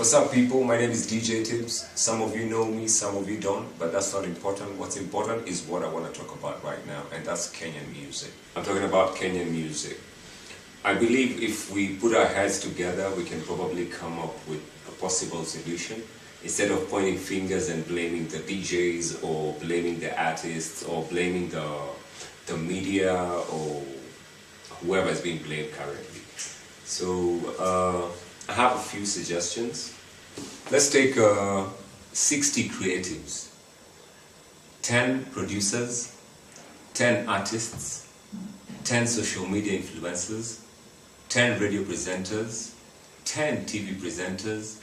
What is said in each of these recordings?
What's up, people? My name is DJ Tibbz. Some of you know me, some of you don't, but that's not important. What's important is what I want to talk about right now, and that's Kenyan music. I'm talking about Kenyan music. I believe if we put our heads together, we can probably come up with a possible solution. Instead of pointing fingers and blaming the DJs or blaming the artists or blaming the media or whoever is being blamed currently. So I have a few suggestions. Let's take 60 creatives, 10 producers, 10 artists, 10 social media influencers, 10 radio presenters, 10 TV presenters,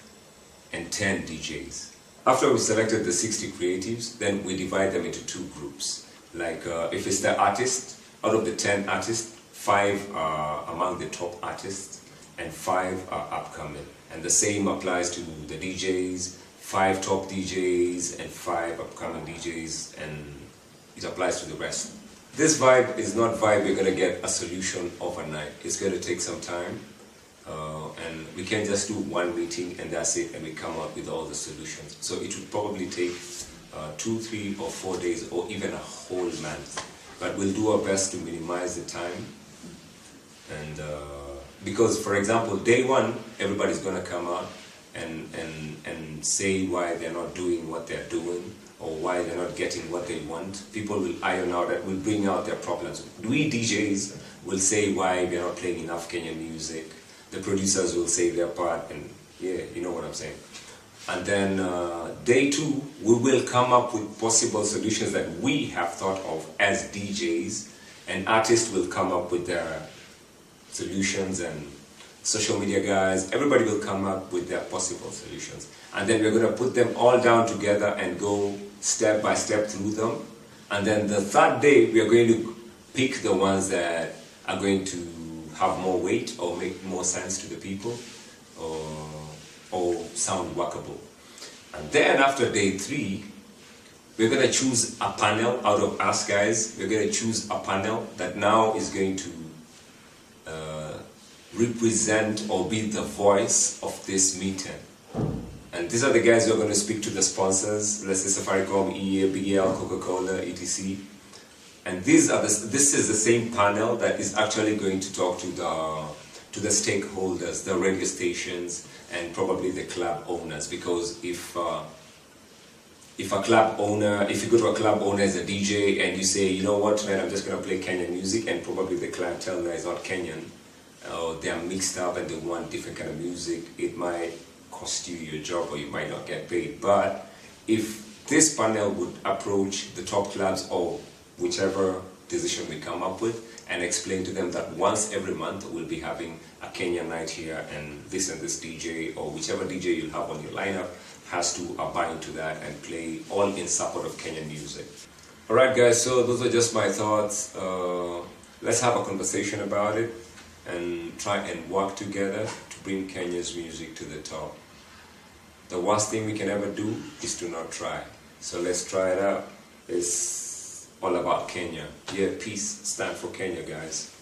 and 10 DJs. After we selected the 60 creatives, then we divide them into two groups. Like if it's the artist, out of the 10 artists, 5 are among the top artists and 5 are upcoming. And the same applies to the DJs, 5 top DJs and 5 upcoming DJs, and it applies to the rest. This vibe is not vibe you're going to get a solution overnight. It's going to take some time. And we can't just do one meeting and that's it and we come up with all the solutions. So it would probably take 2, 3 or 4 days or even a whole month. But we'll do our best to minimize the time. And because, for example, day one, everybody's going to come out and say why they're not doing what they're doing or why they're not getting what they want. People will iron out that, will bring out their problems. We DJs will say why we're not playing enough Kenyan music. The producers will say their part, and yeah, you know what I'm saying. And then day 2, we will come up with possible solutions that we have thought of as DJs, and artists will come up with their solutions, and social media guys, everybody will come up with their possible solutions. And then we're going to put them all down together and go step by step through them. And then the third day, we are going to pick the ones that are going to have more weight or make more sense to the people or sound workable. And then after day 3, we're going to choose a panel out of us guys. We're going to choose a panel that now is going to represent or be the voice of this meeting. And these are the guys who are going to speak to the sponsors, let's say Safaricom, EA, BL, Coca-Cola, etc. And this is the same panel that is actually going to talk to the stakeholders, the radio stations, and probably the club owners. Because if you go to a club owner as a DJ and you say, you know what, tonight I'm just going to play Kenyan music, and probably the clientele there is not Kenyan, or they are mixed up and they want different kind of music, it might cost you your job or you might not get paid. But if this panel would approach the top clubs or whichever decision we come up with and explain to them that once every month we'll be having a Kenyan night here, and this DJ or whichever DJ you'll have on your lineup has to abide to that and play all in support of Kenyan music. Alright guys, so those are just my thoughts. Let's have a conversation about it and try and work together to bring Kenya's music to the top. The worst thing we can ever do is to not try. So let's try it out. It's all about Kenya. Yeah, peace stand for Kenya, guys.